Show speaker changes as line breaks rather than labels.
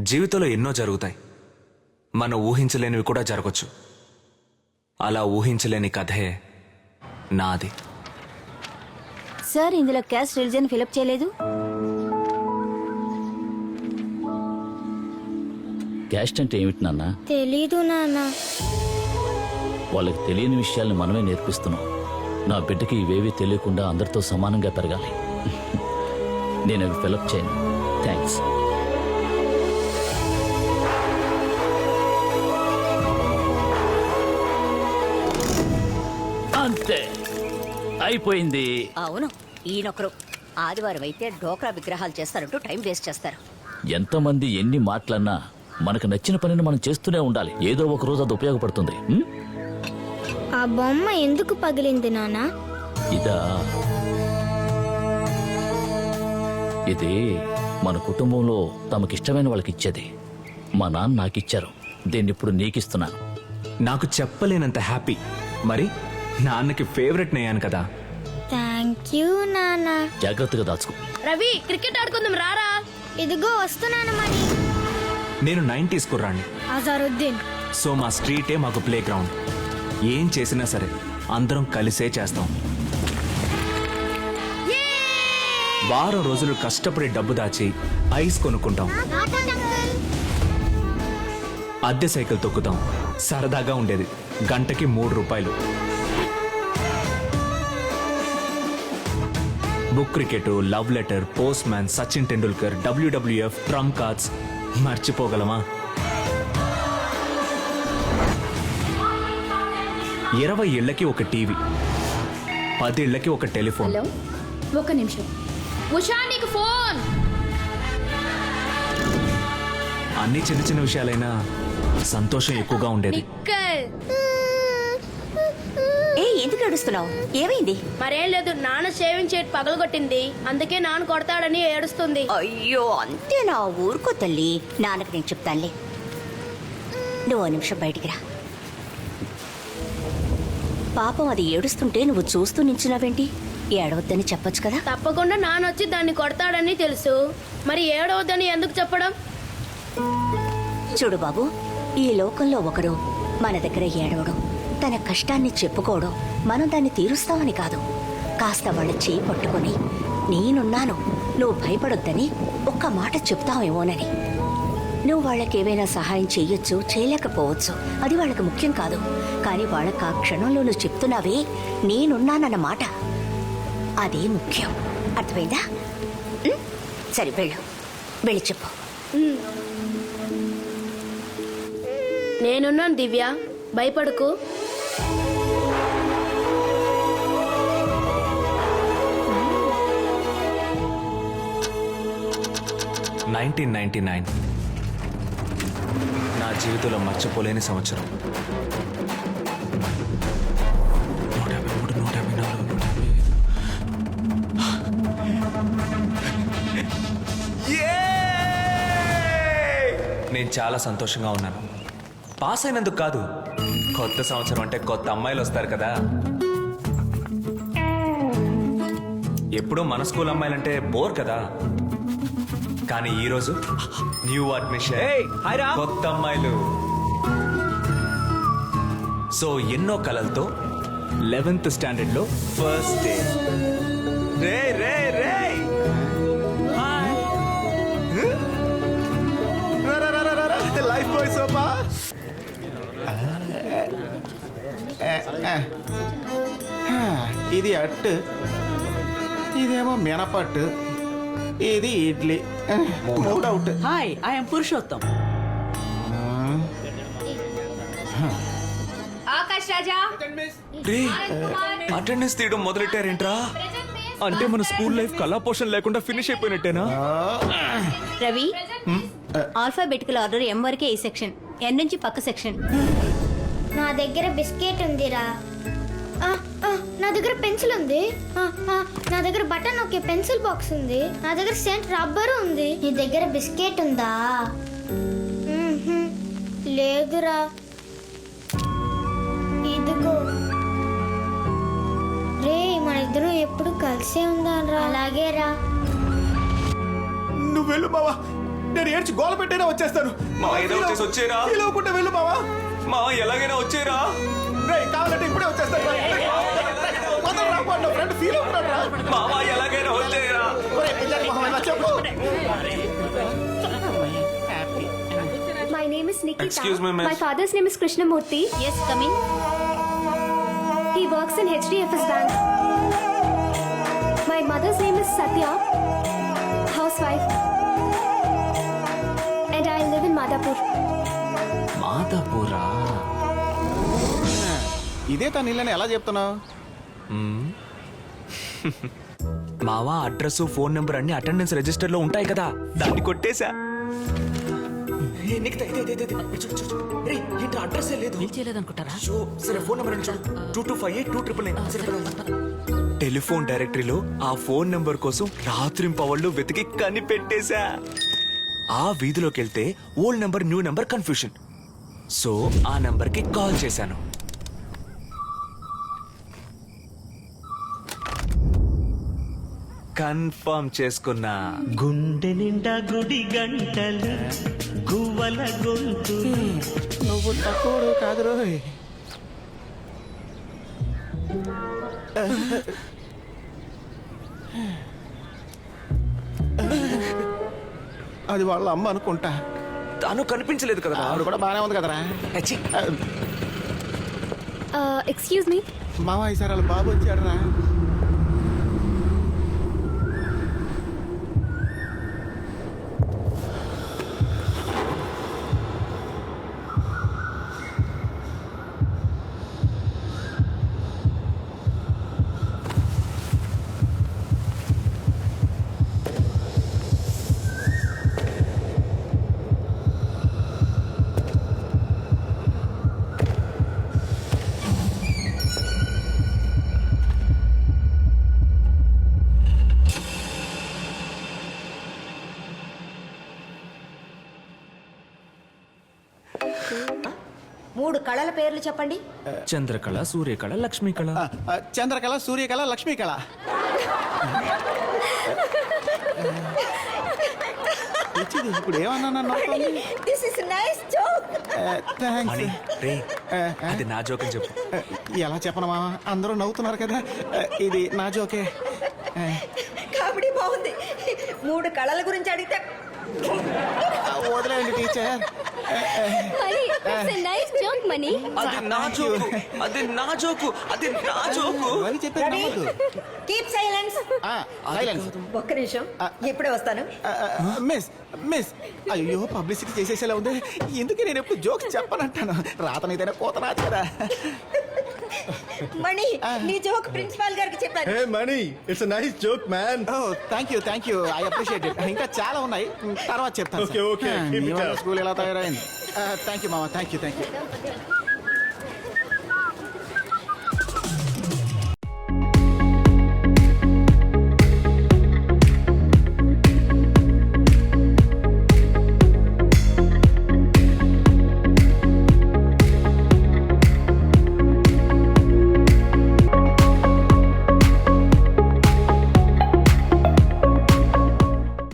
జీవితంలో ఎన్నో జరుగుతాయి, మనం ఊహించలేనివి కూడా జరగచ్చు. అలా ఊహించలేని కథే నాది.
సార్, ఇందులో క్యాస్ట్ రిలీజన్ ఫిలప్ చేయలేదు.
క్యాస్ట్ అంటే ఏమిటి నాన్న?
తెలీదు నాన్న.
వాళ్ళకి తెలియని విషయాల్ని మనమే నేర్పిస్తున్నాం. నా బిడ్డకి ఇవేవీ తెలియకుండా అందరితో సమానంగా పెరగాలి. నేను అవి ఫిలప్ చేయను. థ్యాంక్స్. అంతే, అయిపోయింది.
అవును, ఈయనొకరు ఆదివారం అయితే డోక్రా విగ్రహాలు చేస్తారంటూ టైం వేస్ట్ చేస్తారు.
ఎంతమంది ఎన్ని మాటలన్నా మనకు నచ్చిన పనిని మనం చేస్తూనే ఉండాలి. ఏదో ఒక రోజు అది ఉపయోగపడుతుంది.
ఆ బొమ్మ ఎందుకు పగిలింది నాన్న?
ఇది మన కుటుంబంలో తమకిష్టమైన వాళ్ళకి ఇచ్చేది. మా నాన్న నాకిచ్చారు. దీన్ని ఇప్పుడు నీకిస్తున్నాను.
నాకు చెప్పలేనంత హ్యాపీ. మరి నాన్నకి ఫేవరెట్ నయ్యాను కదా.
థ్యాంక్ యూ నాన్న.
జాగ్రత్తగా దాచుకో.
రవి, క్రికెట్ ఆడుకుందాం రారా.
ఇదిగో వస్తున్నాను. మరి
నేను 90s కుర్రాణ్ణి.
అజారుద్దీన్.
సో మా స్ట్రీటే మాకు ప్లే గ్రౌండ్. ఏం చేసినా సరే అందరం కలిసే చేస్తాం. వారం రోజులు కష్టపడి డబ్బు దాచి ఐస్ కొనుక్కుంటాం. అద్దె సైకిల్ తొక్కుతాం. సరదాగా ఉండేది. గంటకి 3 రూపాయలు. Book cricket, love letter, postman, Sachin Tendulkar, WWF, trump cards. మర్చిపోగలమా? 20 ఇళ్లకి ఒక టీవీ, 10 ఇళ్లకి ఒక టెలిఫోన్.
హలో, ఒక నిమిషం. ఉషా, నీకు ఫోన్.
అన్ని చిన్న చిన్న విషయాలైనా సంతోషం ఎక్కువగా ఉండేది.
ఎందుకు ఏడుస్తున్నావు? ఏమైంది?
మరేం లేదు, నాన్న షేవింగ్ షేట్ పగలగొట్టింది. అందుకే నాన్న కొడతాడని ఏడుస్తుంది.
అయ్యో, అంతే నా ఊరుకో తల్లి. నాన్నకు నేను చెప్తానులే. నువ్వు 1 నిమిషం బయటికి రా. పాపం అది ఏడుస్తుంటే నువ్వు చూస్తూ నించున్నావేంటి? ఏడవద్దని చెప్పొచ్చు కదా.
తప్పకుండా నాన్న వచ్చి దాన్ని కొడతాడని తెలుసు. మరి ఏడవద్దని ఎందుకు చెప్పడం?
చూడు బాబు, ఈ లోకంలో ఒకరు మన దగ్గర ఏడవడం, తన కష్టాన్ని చెప్పుకోవడం, మనం దాన్ని తీరుస్తామని కాదు. కాస్త వాళ్ళ చేయి పట్టుకొని నేనున్నాను, నువ్వు భయపడొద్దని ఒక్క మాట చెప్తావేమోనని. నువ్వు వాళ్ళకి ఏవైనా సహాయం చెయ్యొచ్చు, చేయలేకపోవచ్చు. అది వాళ్ళకి ముఖ్యం కాదు. కానీ వాళ్ళకి ఆ క్షణంలో నువ్వు చెప్తున్నావే నేనున్నానన్న మాట, అదే ముఖ్యం. అర్థమైందా? సరే, వెళ్ళి చెప్పు.
నేనున్నాను దివ్య, భయపడకు.
నా జీవితంలో మర్చిపోలేని సంవత్సరం. 153, 154, 155. నేను చాలా సంతోషంగా ఉన్నాను. పాస్ అయినందుకు కాదు, కొత్త సంవత్సరం అంటే కొత్త అమ్మాయిలు వస్తారు కదా. ఎప్పుడూ మన స్కూల్ అమ్మాయిలంటే బోర్ కదా. కానీ ఈరోజు న్యూ అడ్మిషన్, కొత్త అమ్మాయిలు. సో ఎన్నో కలలతో 11th స్టాండర్డ్ లో ఫస్ట్ డే. రే రే రే
లైఫ్ బాయ్ సోపా. ఇది అట్టు, ఇదేమో మినపట్టు, ఇది idli. Mood out.
Hi, I'm Purushottam.
Akash Raja,
attendance తీయడం మొదలెట్టారేంట్రా? అంటే మన స్కూల్ లైఫ్ కళాపోషణ లేకుండా ఫినిష్ అయిపోయినట్టేనా?
రవి, ఆల్ఫాబెటికల్ ఆర్డర్ M వరకే ఈ సెక్షన్, N నుంచి పక్క సెక్షన్.
నా దగ్గర బిస్కెట్ ఉందిరా. నా దగ్గర పెన్సిల్ ఉంది. నా దగ్గర బటన్ ఒకే పెన్సిల్ బాక్స్ ఉంది. నా దగ్గర సెంట్ రబ్బర్ ఉంది. నీ దగ్గర బిస్కెట్ ఉందా? లేదురా. ఇదిగో. రే, మన ఇద్దరం ఎప్పుడు కలిసే ఉందాం రా. అలాగే రా.
నువ్వు వెళ్ళు బావా, నేను ఏడ్చి గోల పెట్టైనా వచ్చేస్తాను.
మా ఏదో వచ్చేసి వచ్చేరా.
ఫీల్ అవ్వకుండా వెళ్ళు మావా.
మా ఎలాగైనా వచ్చేరా.
రేయ్ కావాలంటే ఇప్పుడే వచ్చేస్తాను. వదలరా అబ్బా, నా ఫ్రెండ్ ఫీల్ అవుతున్నాడు రా.
మావా ఎలాగైనా వచ్చేరా.
ఒరేయ్, పిల్లలు మొహం ఎలా చెప్పు.
My name is Nikita.
Excuse me, miss.
My father's name is Krishnamurthy.
Is coming.
He works in HDFS Bank. My mother's name is Satya, housewife. And I live in Madhapur.
మాధపురా.
ఇదే తన ఇల్లని ఎలా చెప్తున్నావు?
మావా అడ్రస్ ఫోన్ నెంబర్ అన్ని attendance register లో ఉంటాయి కదా, దాన్ని కొట్టేశా. అడ్రస్ లేదు. సరే ఫోన్ నెంబర్ చూడు. 22582999. టెలిఫోన్ డైరెక్టరీలో ఆ ఫోన్ నెంబర్ కోసం రాత్రింపవళ్ళు వెతికి కనిపెట్టేశా. ఆ వీధిలోకి వెళ్తే old number new number confusion. So ఆ నెంబర్ కి కాల్ చేశాను. కన్ఫర్మ్ చేసుకున్నా.
గుండె నిండా గుడి గంటలు గువ్వల గొంతు.
నువ్వు తక్కువ కాదు రోయ్. అది వాళ్ళ అమ్మ అనుకుంటా.
తాను కనిపించలేదు కదా.
ఆవిడ కూడా బాగానే ఉంది కదరా.
అచ్చి.
Excuse me.
మామ ఈసారి వాళ్ళ బాబు వచ్చాడరా.
మూడు కళల పేర్లు చెప్పండి.
చంద్రకళ, సూర్యకళ, లక్ష్మీకళ.
చంద్రకళ, సూర్యకళ, లక్ష్మీకళ. ఇప్పుడు ఏమన్నా
మణి, రే, అది నా జోక్ అని చెప్పు.
ఎలా చెప్పను మామ, అందరూ నవ్వుతున్నారు కదా. ఇది నా జోకే.
కామెడీ బాగుంది. మూడు కళల గురించి అడిగితే
వదిలేండి teacher.
Money, it's a nice joke, Money.
అది నా జోకు, అది నా జోకు, అది నా జోకు.
అని చెప్పేది నమ్మొద్దు.
Keep silence.
సైలెన్స్.
ఒక్క నిమిషం, ఇప్పుడే వస్తాను.
మిస్ మిస్, అయ్యో పబ్లిసిటీ చేసేసేలా ఉంది. ఎందుకు నేను ఎప్పుడు జోక్స్ చెప్పనంటాను. రాతనైతేనే పోత రాదు కదా.
మణి, నీ జోక్ ప్రిన్సిపాల్ గారికి చెప్పాను.
Hey Mani, it's a nice joke, man.
Thank you, I appreciate it. ఇంకా చాలా ఉన్నాయి, తర్వాత చెప్తాను.
Okay, keep it up.
School ఎలా తయారైంది. థ్యాంక్ యూ మామ, థ్యాంక్ యూ.